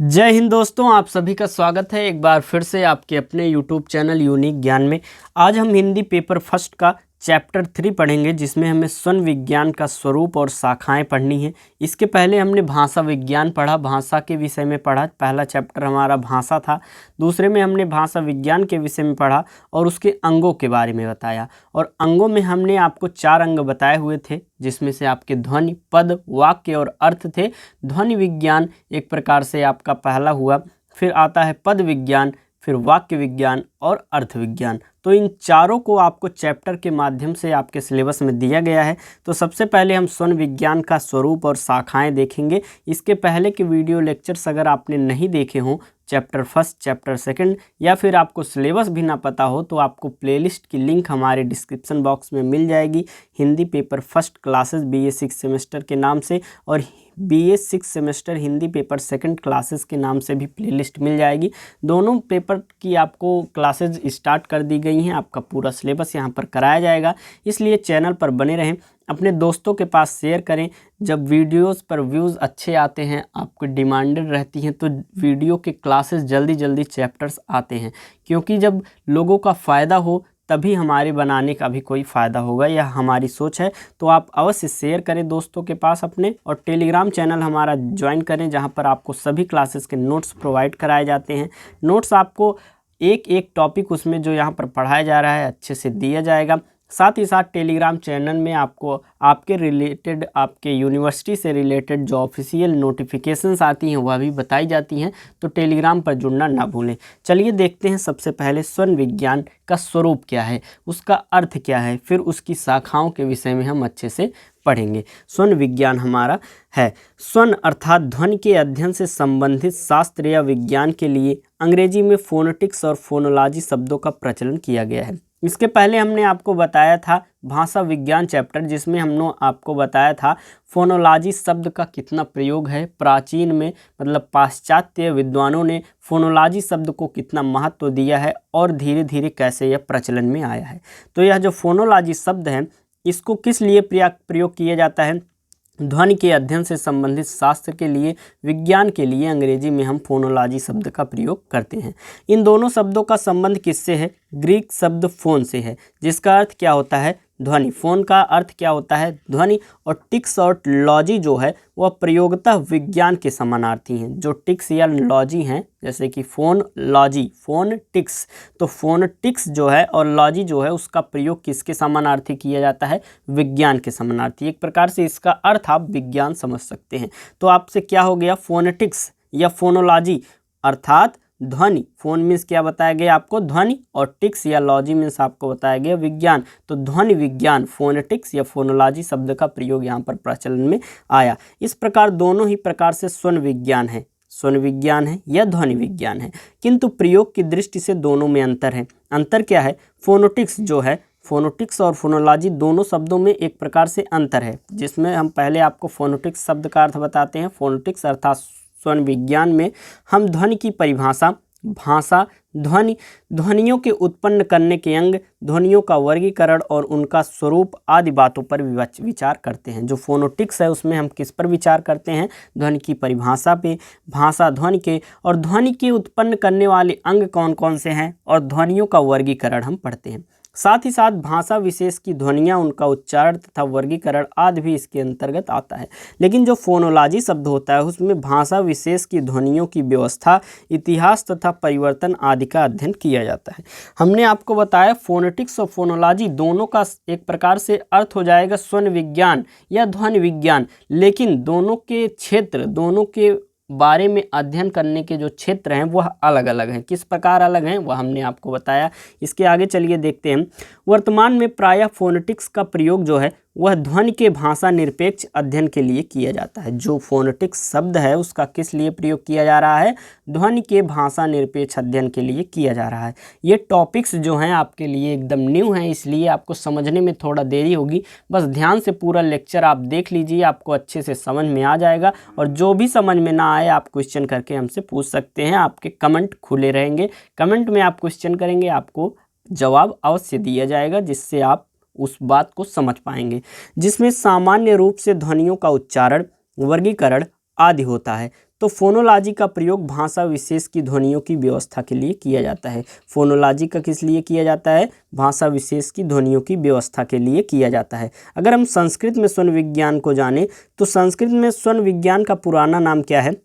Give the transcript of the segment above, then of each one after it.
जय हिंद दोस्तों, आप सभी का स्वागत है एक बार फिर से आपके अपने YouTube चैनल यूनिक ज्ञान में। आज हम हिंदी पेपर फर्स्ट का चैप्टर 3 पढ़ेंगे, जिसमें हमें स्वन विज्ञान का स्वरूप और शाखाएं पढ़नी है। इसके पहले हमने भाषा विज्ञान पढ़ा, भाषा के विषय में पढ़ा। पहला चैप्टर हमारा भाषा था। दूसरे में हमने भाषा विज्ञान के विषय में पढ़ा और उसके अंगों के बारे में बताया। और अंगों में हमने आपको 4 अंग बताए हुए थे, जिसमें से आपके ध्वनि, पद, वाक्य और अर्थ थे। ध्वनि विज्ञान एक प्रकार से आपका पहला हुआ, फिर आता है पद विज्ञान, फिर वाक्य विज्ञान और अर्थ विज्ञान। तो इन चारों को आपको चैप्टर के माध्यम से आपके सिलेबस में दिया गया है। तो सबसे पहले हम स्वन विज्ञान का स्वरूप और शाखाएं देखेंगे। इसके पहले के वीडियो लेक्चर्स अगर आपने नहीं देखे हों, चैप्टर फर्स्ट, चैप्टर सेकंड, या फिर आपको सिलेबस भी ना पता हो, तो आपको प्लेलिस्ट की लिंक हमारे डिस्क्रिप्शन बॉक्स में मिल जाएगी। Hindi paper first classes BA 6 semester के नाम से और BA 6 semester Hindi paper second classes के नाम से भी प्लेलिस्ट मिल जाएगी। दोनों पेपर की आपको क्लासेस स्टार्ट कर दी गई हैं। आपका पूरा सिलेबस यहाँ पर कराया जाएगा, इसलिए चैनल पर बने रहें, अपने दोस्तों के पास शेयर करें। जब वीडियोस पर व्यूज़ अच्छे आते हैं, आपको डिमांडेड रहती हैं, तो वीडियो के क्लासेस जल्दी जल्दी चैप्टर्स आते हैं, क्योंकि जब लोगों का फ़ायदा हो तभी हमारे बनाने का भी कोई फ़ायदा होगा, यह हमारी सोच है। तो आप अवश्य शेयर करें दोस्तों के पास अपने, और टेलीग्राम चैनल हमारा ज्वाइन करें, जहां पर आपको सभी क्लासेस के नोट्स प्रोवाइड कराए जाते हैं। नोट्स आपको एक एक टॉपिक उसमें जो यहाँ पर पढ़ाया जा रहा है अच्छे से दिया जाएगा। साथ ही साथ टेलीग्राम चैनल में आपको आपके रिलेटेड, आपके यूनिवर्सिटी से रिलेटेड जो ऑफिशियल नोटिफिकेशंस आती हैं वह भी बताई जाती हैं। तो टेलीग्राम पर जुड़ना ना भूलें। चलिए देखते हैं सबसे पहले स्वन विज्ञान का स्वरूप क्या है, उसका अर्थ क्या है, फिर उसकी शाखाओं के विषय में हम अच्छे से पढ़ेंगे। स्वन विज्ञान हमारा है, स्वन अर्थात ध्वनि के अध्ययन से संबंधित शास्त्र या विज्ञान के लिए अंग्रेजी में फोनेटिक्स और फोनोलॉजी शब्दों का प्रचलन किया गया है। इसके पहले हमने आपको बताया था भाषा विज्ञान चैप्टर, जिसमें हमने आपको बताया था फोनोलॉजी शब्द का कितना प्रयोग है। प्राचीन में मतलब पाश्चात्य विद्वानों ने फोनोलॉजी शब्द को कितना महत्व दिया है और धीरे धीरे कैसे यह प्रचलन में आया है। तो यह जो फोनोलॉजी शब्द है, इसको किस लिए प्रयोग किया जाता है? ध्वनि के अध्ययन से संबंधित शास्त्र के लिए, विज्ञान के लिए अंग्रेजी में हम फोनोलॉजी शब्द का प्रयोग करते हैं। इन दोनों शब्दों का संबंध किससे है? ग्रीक शब्द फोन से है, जिसका अर्थ क्या होता है? ध्वनि। फोन का अर्थ क्या होता है? ध्वनि। और टिक्स और लॉजी जो है वह प्रयोगतः विज्ञान के समानार्थी हैं। जो टिक्स या लॉजी हैं, जैसे कि फोन लॉजी, फोन टिक्स, तो फोन टिक्स जो है और लॉजी जो है उसका प्रयोग किसके समानार्थी किया जाता है? विज्ञान के समानार्थी। एक प्रकार से इसका अर्थ आप विज्ञान समझ सकते हैं। तो आपसे क्या हो गया? फोनेटिक्स या फोनोलॉजी अर्थात ध्वनि। फोन मीन्स क्या बताया गया आपको? ध्वनि। और टिक्स या लॉजी मीन्स आपको बताया गया विज्ञान। तो ध्वनि विज्ञान, फोनेटिक्स या फोनोलॉजी शब्द का प्रयोग यहाँ पर प्रचलन में आया। इस प्रकार दोनों ही प्रकार से स्वन विज्ञान है, स्वन विज्ञान है या ध्वनि विज्ञान है, किंतु प्रयोग की दृष्टि से दोनों में अंतर है। अंतर क्या है? फोनेटिक्स जो है, फोनेटिक्स और फोनोलॉजी दोनों शब्दों में एक प्रकार से अंतर है, जिसमें हम पहले आपको फोनेटिक्स शब्द का अर्थ बताते हैं। फोनेटिक्स अर्थात स्वन विज्ञान में हम ध्वनि की परिभाषा, भाषा, ध्वनि, ध्वनियों के उत्पन्न करने के अंग, ध्वनियों का वर्गीकरण और उनका स्वरूप आदि बातों पर विचार करते हैं। जो फोनेटिक्स है उसमें हम किस पर विचार करते हैं? ध्वनि की परिभाषा पे, भाषा ध्वनि के, और ध्वनि के उत्पन्न करने वाले अंग कौन कौन से हैं, और ध्वनियों का वर्गीकरण हम पढ़ते हैं। साथ ही साथ भाषा विशेष की ध्वनियाँ, उनका उच्चारण तथा वर्गीकरण आदि भी इसके अंतर्गत आता है। लेकिन जो फोनोलॉजी शब्द होता है उसमें भाषा विशेष की ध्वनियों की व्यवस्था, इतिहास तथा परिवर्तन आदि का अध्ययन किया जाता है। हमने आपको बताया फोनेटिक्स और फोनोलॉजी दोनों का एक प्रकार से अर्थ हो जाएगा स्वन विज्ञान या ध्वनि विज्ञान, लेकिन दोनों के क्षेत्र, दोनों के बारे में अध्ययन करने के जो क्षेत्र हैं वह अलग अलग हैं। किस प्रकार अलग हैं वह हमने आपको बताया। इसके आगे चलिए देखते हैं। वर्तमान में प्रायः फोनेटिक्स का प्रयोग जो है वह ध्वनि के भाषा निरपेक्ष अध्ययन के लिए किया जाता है। जो फोनेटिक्स शब्द है उसका किस लिए प्रयोग किया जा रहा है? ध्वनि के भाषा निरपेक्ष अध्ययन के लिए किया जा रहा है। ये टॉपिक्स जो हैं आपके लिए एकदम न्यू हैं, इसलिए आपको समझने में थोड़ा देरी होगी। बस ध्यान से पूरा लेक्चर आप देख लीजिए, आपको अच्छे से समझ में आ जाएगा। और जो भी समझ में ना आए आप क्वेश्चन करके हमसे पूछ सकते हैं। आपके कमेंट खुले रहेंगे, कमेंट में आप क्वेश्चन करेंगे, आपको जवाब अवश्य दिया जाएगा, जिससे आप उस बात को समझ पाएंगे। जिसमें सामान्य रूप से ध्वनियों का उच्चारण, वर्गीकरण आदि होता है। तो फोनोलॉजी का प्रयोग भाषा विशेष की ध्वनियों की व्यवस्था के लिए किया जाता है। फोनोलॉजी का किस लिए किया जाता है? भाषा विशेष की ध्वनियों की व्यवस्था के लिए किया जाता है। अगर हम संस्कृत में स्वन विज्ञान को जानें तो संस्कृत में स्वन विज्ञान का पुराना नाम क्या है?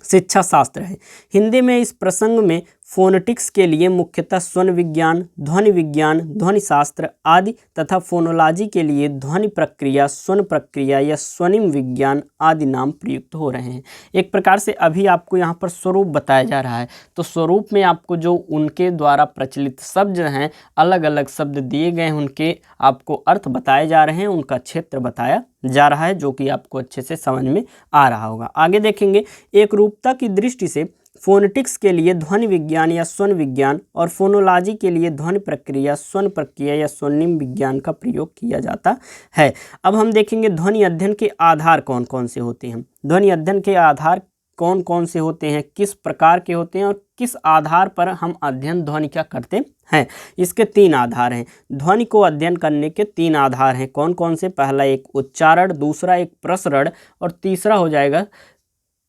शिक्षा शास्त्र है। हिंदी में इस प्रसंग में फोनेटिक्स के लिए मुख्यतः स्वन विज्ञान, ध्वनि शास्त्र आदि तथा फोनोलॉजी के लिए ध्वनि प्रक्रिया, स्वन प्रक्रिया या स्वनिम विज्ञान आदि नाम प्रयुक्त हो रहे हैं। एक प्रकार से अभी आपको यहाँ पर स्वरूप बताया जा रहा है, तो स्वरूप में आपको जो उनके द्वारा प्रचलित शब्द हैं, अलग अलग शब्द दिए गए हैं, उनके आपको अर्थ बताए जा रहे हैं, उनका क्षेत्र बताया जा रहा है, जो कि आपको अच्छे से समझ में आ रहा होगा। आगे देखेंगे, एक रूपता की दृष्टि से फोनेटिक्स के लिए ध्वनि विज्ञान या स्वन विज्ञान और फोनोलॉजी के लिए ध्वनि प्रक्रिया, स्वन प्रक्रिया या स्वनिम विज्ञान का प्रयोग किया जाता है। अब हम देखेंगे ध्वनि अध्ययन के आधार कौन कौन से होते हैं। ध्वनि अध्ययन के आधार कौन कौन से होते हैं, किस प्रकार के होते हैं और किस आधार पर हम अध्ययन ध्वनि का करते हैं। इसके 3 आधार हैं। ध्वनि को अध्ययन करने के 3 आधार हैं। कौन कौन से? पहला एक उच्चारण, दूसरा एक प्रसरण और तीसरा हो जाएगा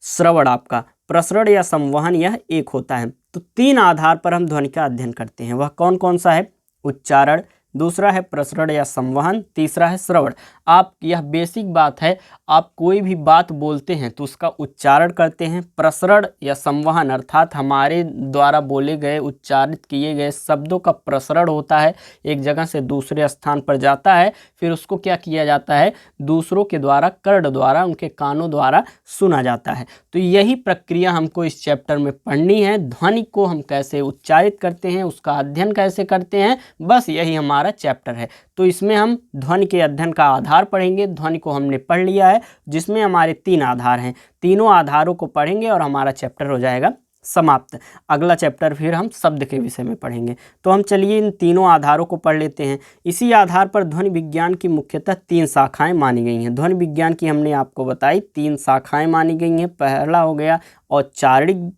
श्रवण। आपका प्रसरण या संवहन यह एक होता है। तो 3 आधार पर हम ध्वनि का अध्ययन करते हैं। वह कौन कौन सा है? उच्चारण, दूसरा है प्रसरण या संवहन, तीसरा है श्रवण। आप, यह बेसिक बात है, आप कोई भी बात बोलते हैं तो उसका उच्चारण करते हैं। प्रसरण या संवहन अर्थात हमारे द्वारा बोले गए, उच्चारित किए गए शब्दों का प्रसरण होता है, एक जगह से दूसरे स्थान पर जाता है, फिर उसको क्या किया जाता है? दूसरों के द्वारा, कर्ण द्वारा, उनके कानों द्वारा सुना जाता है। तो यही प्रक्रिया हमको इस चैप्टर में पढ़नी है। ध्वनि को हम कैसे उच्चारित करते हैं, उसका अध्ययन कैसे करते हैं, बस यही हमारा चैप्टर है। तो इसमें हम ध्वनि के अध्ययन का आधार पढ़ेंगे। ध्वनि को हमने पढ़ लिया है, जिसमें हमारे 3 आधार हैं। तीनों आधारों को पढ़ेंगे और हमारा चैप्टर हो जाएगा समाप्त। अगला चैप्टर फिर हम शब्द के विषय में पढ़ेंगे। तो हम चलिए इन तीनों आधारों को पढ़ लेते हैं। इसी आधार पर ध्वनि विज्ञान की मुख्यतः 3 शाखाएं मानी गई हैं। ध्वनि विज्ञान की हमने आपको बताई 3 शाखाएं मानी गई हैं। पहला हो गया औच्चारिक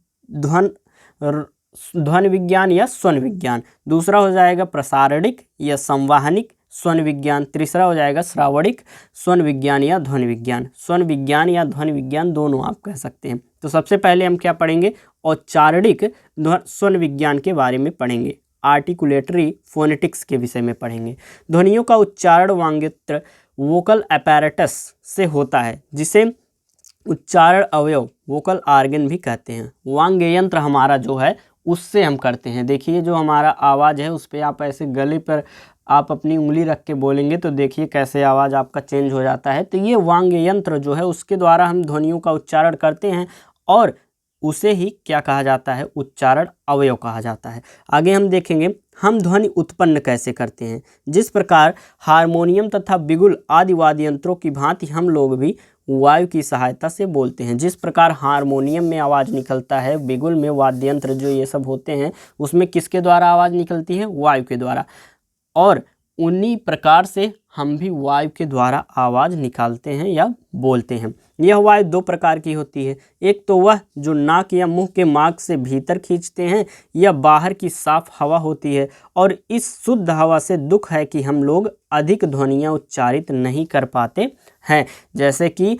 ध्वनि विज्ञान या स्वन विज्ञान, दूसरा हो जाएगा प्रसारणिक या संवाहनिक स्वन विज्ञान, तीसरा हो जाएगा श्रावणिक स्वन विज्ञान या ध्वनि विज्ञान। स्वन विज्ञान या ध्वनि विज्ञान दोनों आप कह सकते हैं। तो सबसे पहले हम क्या पढ़ेंगे? औच्चारणिक स्वन विज्ञान के बारे में पढ़ेंगे। आर्टिकुलेटरी फोनेटिक्स के विषय में पढ़ेंगे। ध्वनियों का उच्चारण वांग्यंत्र वोकल अपैरेटस से होता है, जिसे उच्चारण अवयव वोकल आर्गन भी कहते हैं। वांग्य यंत्र हमारा जो है उससे हम करते हैं। देखिए, जो हमारा आवाज़ है उस पर आप ऐसे गले पर आप अपनी उंगली रख के बोलेंगे तो देखिए कैसे आवाज़ आपका चेंज हो जाता है। तो ये वांग्य यंत्र जो है उसके द्वारा हम ध्वनियों का उच्चारण करते हैं और उसे ही क्या कहा जाता है? उच्चारण अवयव कहा जाता है। आगे हम देखेंगे हम ध्वनि उत्पन्न कैसे करते हैं। जिस प्रकार हारमोनियम तथा बिगुल आदि वाद्य यंत्रों की भांति हम लोग भी वायु की सहायता से बोलते हैं। जिस प्रकार हारमोनियम में आवाज़ निकलता है, बिगुल में, वाद्य यंत्र जो ये सब होते हैं, उसमें किसके द्वारा आवाज़ निकलती है? वायु के द्वारा। और उन्हीं प्रकार से हम भी वायु के द्वारा आवाज़ निकालते हैं या बोलते हैं। यह वायु 2 प्रकार की होती है। एक तो वह जो नाक या मुंह के मार्ग से भीतर खींचते हैं, या बाहर की साफ हवा होती है। और इस शुद्ध हवा से दुख है कि हम लोग अधिक ध्वनियाँ उच्चारित नहीं कर पाते हैं। जैसे कि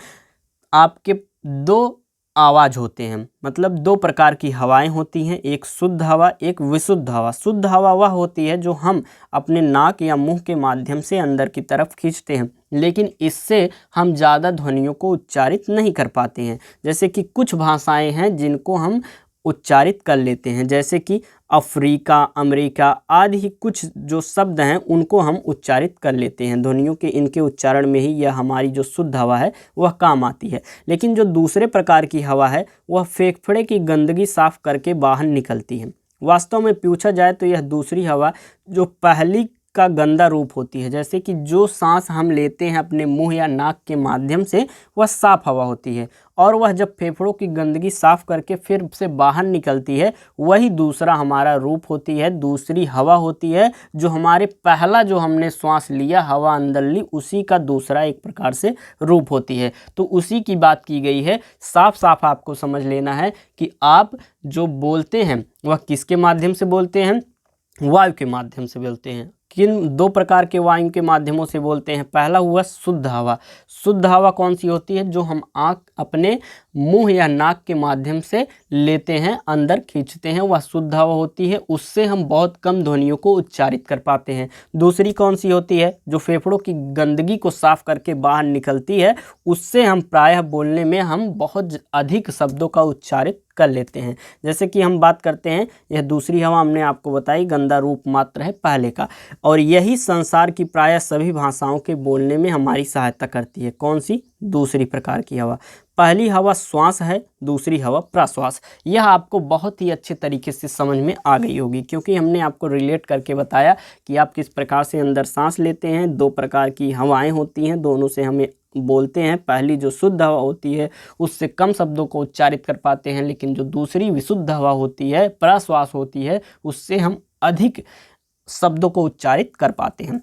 आपके 2 आवाज़ होते हैं, मतलब 2 प्रकार की हवाएं होती हैं, एक शुद्ध हवा, एक विशुद्ध हवा। शुद्ध हवा वह होती है जो हम अपने नाक या मुंह के माध्यम से अंदर की तरफ खींचते हैं, लेकिन इससे हम ज़्यादा ध्वनियों को उच्चारित नहीं कर पाते हैं। जैसे कि कुछ भाषाएं हैं जिनको हम उच्चारित कर लेते हैं, जैसे कि अफ्रीका, अमेरिका आदि ही कुछ जो शब्द हैं उनको हम उच्चारित कर लेते हैं। ध्वनियों के इनके उच्चारण में ही यह हमारी जो शुद्ध हवा है वह काम आती है। लेकिन जो दूसरे प्रकार की हवा है वह फेफड़े की गंदगी साफ करके बाहर निकलती है। वास्तव में पूछा जाए तो यह दूसरी हवा जो पहली का गंदा रूप होती है। जैसे कि जो सांस हम लेते हैं अपने मुंह या नाक के माध्यम से वह साफ हवा होती है, और वह जब फेफड़ों की गंदगी साफ करके फिर से बाहर निकलती है, वही दूसरा हमारा रूप होती है, दूसरी हवा होती है, जो हमारे पहला जो हमने श्वास लिया, हवा अंदर ली, उसी का दूसरा एक प्रकार से रूप होती है। तो उसी की बात की गई है। साफ साफ आपको समझ लेना है कि आप जो बोलते हैं वह किसके माध्यम से बोलते हैं? वायु के माध्यम से बोलते हैं। किन 2 प्रकार के वायु के माध्यमों से बोलते हैं? पहला हुआ शुद्ध हवा। शुद्ध हवा कौन सी होती है? जो हम अपने मुंह या नाक के माध्यम से लेते हैं, अंदर खींचते हैं, वह शुद्ध हवा होती है, उससे हम बहुत कम ध्वनियों को उच्चारित कर पाते हैं। दूसरी कौन सी होती है? जो फेफड़ों की गंदगी को साफ करके बाहर निकलती है, उससे हम प्रायः बोलने में हम बहुत अधिक शब्दों का उच्चारित कर लेते हैं। जैसे कि हम बात करते हैं, यह दूसरी हवा हमने आपको बताई, गंदा रूप मात्र है पहले का, और यही संसार की प्रायः सभी भाषाओं के बोलने में हमारी सहायता करती है। कौन सी? दूसरी प्रकार की हवा। पहली हवा श्वास है, दूसरी हवा प्रश्वास। यह आपको बहुत ही अच्छे तरीके से समझ में आ गई होगी, क्योंकि हमने आपको रिलेट करके बताया कि आप किस प्रकार से अंदर सांस लेते हैं। दो प्रकार की हवाएं होती हैं, दोनों से हमें बोलते हैं। पहली जो शुद्ध हवा होती है, उससे कम शब्दों को उच्चारित कर पाते हैं, लेकिन जो दूसरी विशुद्ध हवा होती है, प्रश्वास होती है, उससे हम अधिक शब्दों को उच्चारित कर पाते हैं।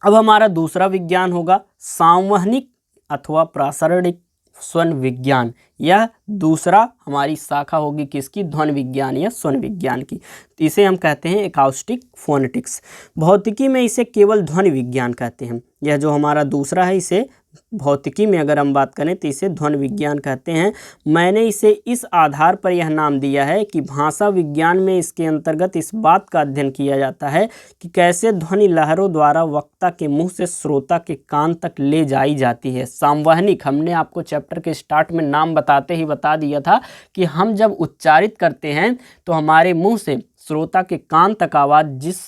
अब हमारा दूसरा विज्ञान होगा सांवहनिक अथवा प्रासरणिक स्वन विज्ञान। यह दूसरा हमारी शाखा होगी किसकी? ध्वनि विज्ञान या स्वन विज्ञान की। तो इसे हम कहते हैं एकाउस्टिक फोनेटिक्स। भौतिकी में इसे केवल ध्वनि विज्ञान कहते हैं। यह जो हमारा दूसरा है, इसे भौतिकी में अगर हम बात करें तो इसे ध्वनि विज्ञान कहते हैं। मैंने इसे इस आधार पर यह नाम दिया है कि भाषा विज्ञान में इसके अंतर्गत इस बात का अध्ययन किया जाता है कि कैसे ध्वनि लहरों द्वारा वक्ता के मुंह से श्रोता के कान तक ले जाई जाती है। संवहनिक, हमने आपको चैप्टर के स्टार्ट में नाम बताते ही बता दिया था कि हम जब उच्चारित करते हैं तो हमारे मुंह से श्रोता के कान तक आवाज़ जिस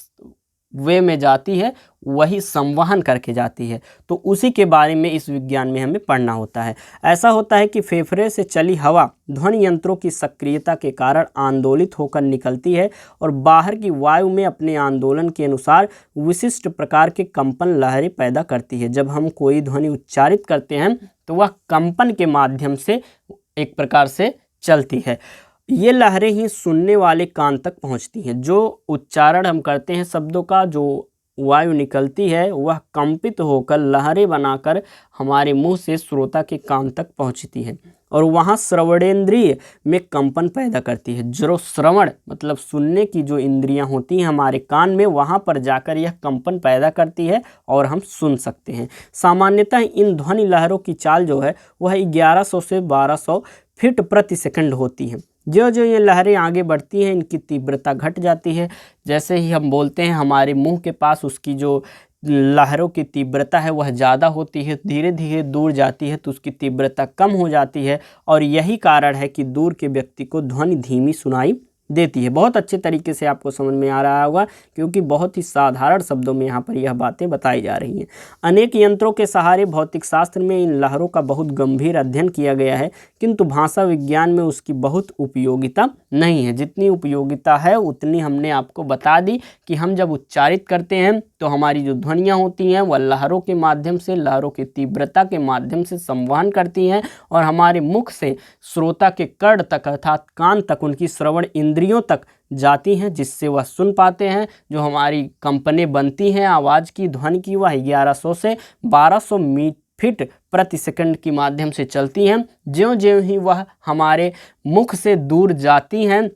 वे में जाती है, वही संवहन करके जाती है। तो उसी के बारे में इस विज्ञान में हमें पढ़ना होता है। ऐसा होता है कि फेफड़े से चली हवा ध्वनि यंत्रों की सक्रियता के कारण आंदोलित होकर निकलती है और बाहर की वायु में अपने आंदोलन के अनुसार विशिष्ट प्रकार के कंपन लहरें पैदा करती है। जब हम कोई ध्वनि उच्चारित करते हैं तो वह कंपन के माध्यम से एक प्रकार से चलती है। ये लहरें ही सुनने वाले कान तक पहुंचती हैं। जो उच्चारण हम करते हैं शब्दों का, जो वायु निकलती है, वह कंपित होकर लहरें बनाकर हमारे मुंह से श्रोता के कान तक पहुंचती है और वहाँ श्रवणेंद्रिय में कंपन पैदा करती है। जो श्रवण मतलब सुनने की जो इंद्रियां होती हैं हमारे कान में, वहाँ पर जाकर यह कंपन पैदा करती है और हम सुन सकते हैं। सामान्यतः इन ध्वनि लहरों की चाल जो है वह 1100 से 1200 फीट प्रति सेकंड होती है। जो जो ये लहरें आगे बढ़ती हैं, इनकी तीव्रता घट जाती है। जैसे ही हम बोलते हैं, हमारे मुंह के पास उसकी जो लहरों की तीव्रता है वह ज़्यादा होती है, धीरे धीरे दूर जाती है तो उसकी तीव्रता कम हो जाती है, और यही कारण है कि दूर के व्यक्ति को ध्वनि धीमी सुनाई देती है। बहुत अच्छे तरीके से आपको समझ में आ रहा होगा, क्योंकि बहुत ही साधारण शब्दों में यहाँ पर यह बातें बताई जा रही हैं। अनेक यंत्रों के सहारे भौतिक शास्त्र में इन लहरों का बहुत गंभीर अध्ययन किया गया है, किंतु भाषा विज्ञान में उसकी बहुत उपयोगिता नहीं है। जितनी उपयोगिता है उतनी हमने आपको बता दी कि हम जब उच्चारित करते हैं तो हमारी जो ध्वनियाँ होती हैं वह लहरों के माध्यम से, लहरों की तीव्रता के माध्यम से संवहन करती हैं और हमारे मुख से श्रोता के कर्ण तक अर्थात कान तक, उनकी श्रवण इंद्रियों तक जाती हैं, जिससे वह सुन पाते हैं। जो हमारी कंपनें बनती हैं आवाज़ की, ध्वनि की, वह 1100 से 1200 फीट प्रति सेकंड की माध्यम से चलती हैं। ज्यों ज्यों ही वह हमारे मुख से दूर जाती हैं,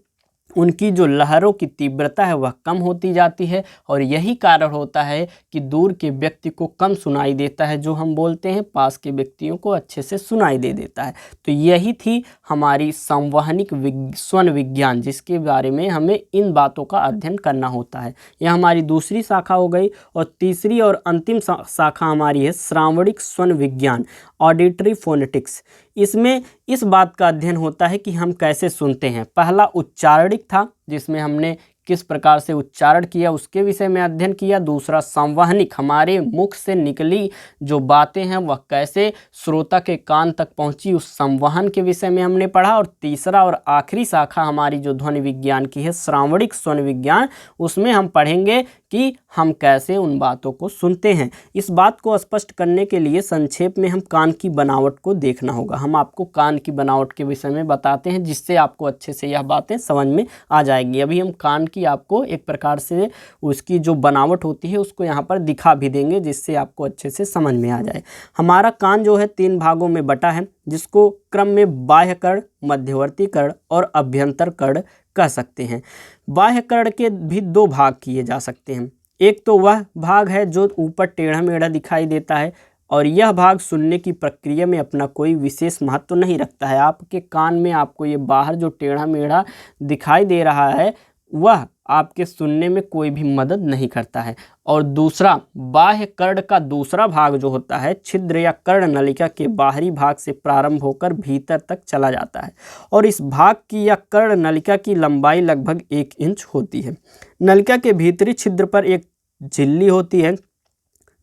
उनकी जो लहरों की तीव्रता है वह कम होती जाती है, और यही कारण होता है कि दूर के व्यक्ति को कम सुनाई देता है जो हम बोलते हैं, पास के व्यक्तियों को अच्छे से सुनाई दे देता है। तो यही थी हमारी संवहनिक स्वन विज्ञान, जिसके बारे में हमें इन बातों का अध्ययन करना होता है। यह हमारी दूसरी शाखा हो गई। और तीसरी और अंतिम शाखा हमारी है श्रावणिक स्वन विज्ञान, ऑडिटरी फोनेटिक्स। इसमें इस बात का अध्ययन होता है कि हम कैसे सुनते हैं। पहला उच्चारणिक था, जिसमें हमने किस प्रकार से उच्चारण किया उसके विषय में अध्ययन किया। दूसरा संवहनिक, हमारे मुख से निकली जो बातें हैं वह कैसे श्रोता के कान तक पहुंची, उस संवहन के विषय में हमने पढ़ा। और तीसरा और आखिरी शाखा हमारी जो ध्वनि विज्ञान की है, श्रावणिक स्वन विज्ञान, उसमें हम पढ़ेंगे कि हम कैसे उन बातों को सुनते हैं। इस बात को स्पष्ट करने के लिए संक्षेप में हम कान की बनावट को देखना होगा। हम आपको कान की बनावट के विषय में बताते हैं, जिससे आपको अच्छे से यह बातें समझ में आ जाएंगी। अभी हम कान की आपको एक प्रकार से उसकी जो बनावट होती है उसको यहाँ पर दिखा भी देंगे, जिससे आपको अच्छे से समझ में आ जाए। हमारा कान जो है 3 भागों में बटा है, जिसको क्रम में बाह्य कर्ण, मध्यवर्ती कर्ण और अभ्यंतर कर्ण कह सकते हैं। बाह्य कर्ण के भी 2 भाग किए जा सकते हैं। एक तो वह भाग है जो ऊपर टेढ़ा मेढ़ा दिखाई देता है, और यह भाग सुनने की प्रक्रिया में अपना कोई विशेष महत्व नहीं रखता है। आपके कान में आपको ये बाहर जो टेढ़ा मेढ़ा दिखाई दे रहा है वह आपके सुनने में कोई भी मदद नहीं करता है। और दूसरा, बाह्य कर्ण का दूसरा भाग जो होता है छिद्र या कर्ण नलिका के बाहरी भाग से प्रारंभ होकर भीतर तक चला जाता है और इस भाग की या कर्ण नलिका की लंबाई लगभग 1 इंच होती है। नलिका के भीतरी छिद्र पर एक झिल्ली होती है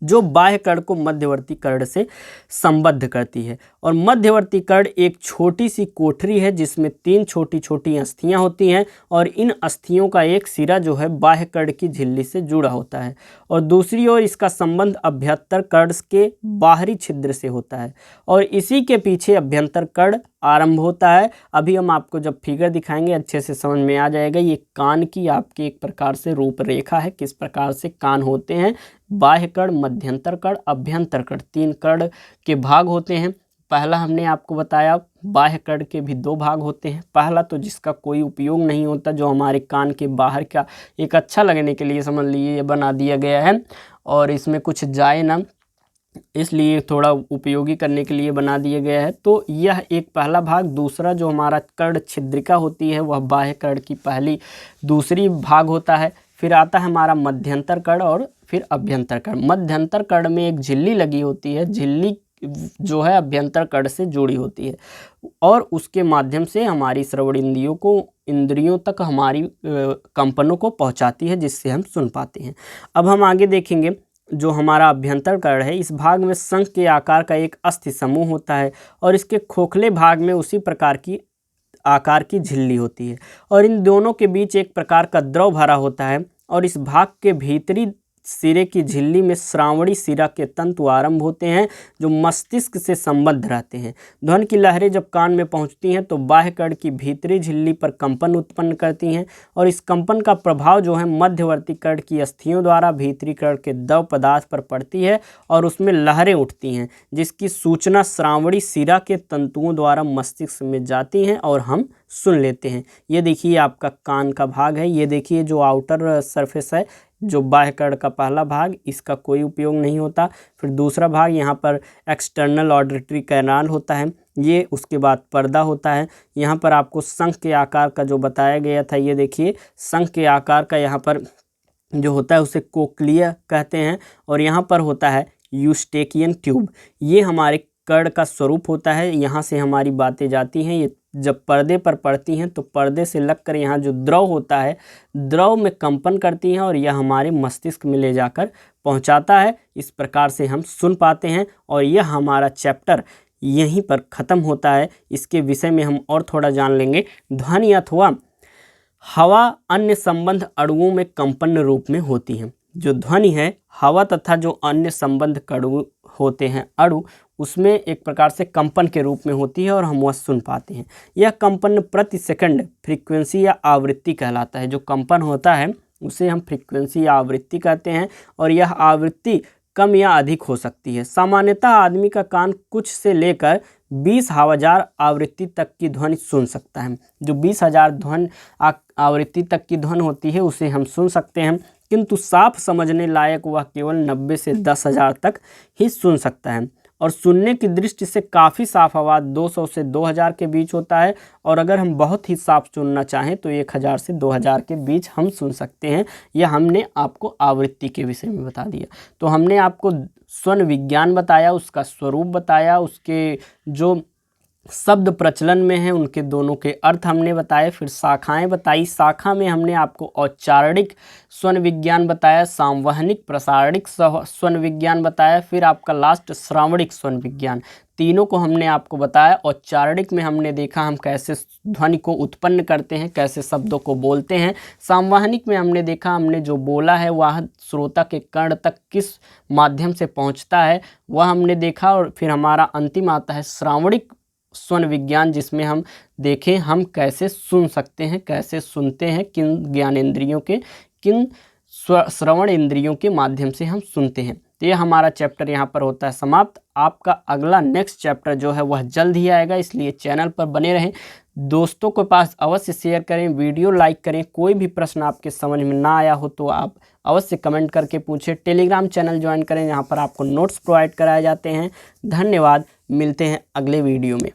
जो बाह्य कर्ण को मध्यवर्ती कर्ण से संबद्ध करती है और मध्यवर्ती कर्ण एक छोटी सी कोठरी है जिसमें 3 छोटी छोटी अस्थियां होती हैं और इन अस्थियों का एक सिरा जो है बाह्य कर्ण की झिल्ली से जुड़ा होता है और दूसरी ओर इसका संबंध अभ्यंतर कर्ण के बाहरी छिद्र से होता है और इसी के पीछे अभ्यंतर कर्ण आरंभ होता है। अभी हम आपको जब फिगर दिखाएंगे अच्छे से समझ में आ जाएगा। ये कान की आपकी एक प्रकार से रूपरेखा है, किस प्रकार से कान होते हैं। बाह्य कर्ण, मध्यंतर कर्ण, अभ्यंतर कर्ण, 3 कर्ण के भाग होते हैं। पहला हमने आपको बताया बाह्य कर्ण के भी 2 भाग होते हैं। पहला तो जिसका कोई उपयोग नहीं होता, जो हमारे कान के बाहर का एक अच्छा लगने के लिए समझ लीजिए ये बना दिया गया है और इसमें कुछ जाए ना, इसलिए थोड़ा उपयोगी करने के लिए बना दिया गया है। तो यह एक पहला भाग। दूसरा जो हमारा कर्ण छिद्रिका होती है वह बाह्य कर्ण की पहली दूसरी भाग होता है। फिर आता है हमारा मध्यंतर कर्ण और फिर अभ्यंतर कर्ण। मध्यंतर कर्ण में एक झिल्ली लगी होती है, झिल्ली जो है अभ्यंतर कर्ण से जुड़ी होती है और उसके माध्यम से हमारी श्रवण इंद्रियों तक हमारी कंपनों को पहुंचाती है जिससे हम सुन पाते हैं। अब हम आगे देखेंगे जो हमारा अभ्यंतर कर्ण है, इस भाग में शंख के आकार का एक अस्थि समूह होता है और इसके खोखले भाग में उसी प्रकार की आकार की झिल्ली होती है और इन दोनों के बीच एक प्रकार का द्रव भरा होता है और इस भाग के भीतरी सिरे की झिल्ली में श्रावणी शिरा के तंतु आरंभ होते हैं जो मस्तिष्क से संबद्ध रहते हैं। ध्वनि की लहरें जब कान में पहुंचती हैं तो बाह्य कर्ण की भीतरी झिल्ली पर कंपन उत्पन्न करती हैं और इस कंपन का प्रभाव जो है मध्यवर्ती कर्ण की अस्थियों द्वारा भीतरी कर्ण के द्रव पदार्थ पर पड़ती है और उसमें लहरें उठती हैं जिसकी सूचना श्रावणी शिरा के तंतुओं द्वारा मस्तिष्क में जाती हैं और हम सुन लेते हैं। ये देखिए आपका कान का भाग है। ये देखिए जो आउटर सरफेस है, जो बाह्य कर्ण का पहला भाग, इसका कोई उपयोग नहीं होता। फिर दूसरा भाग यहाँ पर एक्सटर्नल ऑडिटरी कैनाल होता है, ये उसके बाद पर्दा होता है। यहाँ पर आपको शंख के आकार का जो बताया गया था, ये देखिए शंख के आकार का यहाँ पर जो होता है उसे कोक्लिया कहते हैं और यहाँ पर होता है यूस्टेकियन ट्यूब। ये हमारे कर्ण का स्वरूप होता है, यहाँ से हमारी बातें जाती हैं। ये जब पर्दे पर पड़ती हैं तो पर्दे से लगकर यहाँ जो द्रव होता है, द्रव में कंपन करती हैं और यह हमारे मस्तिष्क में ले जाकर पहुँचाता है। इस प्रकार से हम सुन पाते हैं और यह हमारा चैप्टर यहीं पर ख़त्म होता है। इसके विषय में हम और थोड़ा जान लेंगे। ध्वनि अथवा हवा अन्य संबंध अणुओं में कंपन रूप में होती हैं। जो ध्वनि है, हवा तथा जो अन्य संबंध कणु होते हैं अणु, उसमें एक प्रकार से कंपन के रूप में होती है और हम वह सुन पाते हैं। यह कंपन प्रति सेकंड फ्रीक्वेंसी या आवृत्ति कहलाता है। जो कंपन होता है उसे हम फ्रीक्वेंसी या आवृत्ति कहते हैं और यह आवृत्ति कम या अधिक हो सकती है। सामान्यतः आदमी का कान कुछ से लेकर 20,000 आवृत्ति तक की ध्वनि सुन सकता है। जो 20,000 आवृत्ति तक की ध्वनि होती है उसे हम सुन सकते हैं, किंतु साफ समझने लायक वह केवल 90 से 10,000 तक ही सुन सकता है। और सुनने की दृष्टि से काफ़ी साफ आवाज़ 200 से 2000 के बीच होता है और अगर हम बहुत ही साफ सुनना चाहें तो 1000 से 2000 के बीच हम सुन सकते हैं। यह हमने आपको आवृत्ति के विषय में बता दिया। तो हमने आपको स्वन विज्ञान बताया, उसका स्वरूप बताया, उसके जो शब्द प्रचलन में हैं उनके दोनों के अर्थ हमने बताए। फिर शाखाएं बताई। शाखा में हमने आपको औच्चारणिक स्वन विज्ञान बताया, संवहनिक प्रसारणिक स्वन विज्ञान बताया, फिर आपका लास्ट श्रावणिक स्वन विज्ञान। तीनों को हमने आपको बताया। औच्चारणिक में हमने देखा हम कैसे ध्वनि को उत्पन्न करते हैं, कैसे शब्दों को बोलते हैं। संवहनिक में हमने देखा हमने जो बोला है वह श्रोता के कर्ण तक किस माध्यम से पहुंचता है वह हमने देखा। और फिर हमारा अंतिम आता है श्रावणिक स्वन विज्ञान, जिसमें हम देखें हम कैसे सुन सकते हैं, कैसे सुनते हैं, किन ज्ञानेंद्रियों के, किन श्रवण इंद्रियों के माध्यम से हम सुनते हैं। तो ये हमारा चैप्टर यहाँ पर होता है समाप्त। आपका अगला नेक्स्ट चैप्टर जो है वह जल्द ही आएगा, इसलिए चैनल पर बने रहें। दोस्तों के पास अवश्य शेयर करें, वीडियो लाइक करें। कोई भी प्रश्न आपके समझ में ना आया हो तो आप अवश्य कमेंट करके पूछें। टेलीग्राम चैनल ज्वाइन करें, यहाँ पर आपको नोट्स प्रोवाइड कराए जाते हैं। धन्यवाद, मिलते हैं अगले वीडियो में।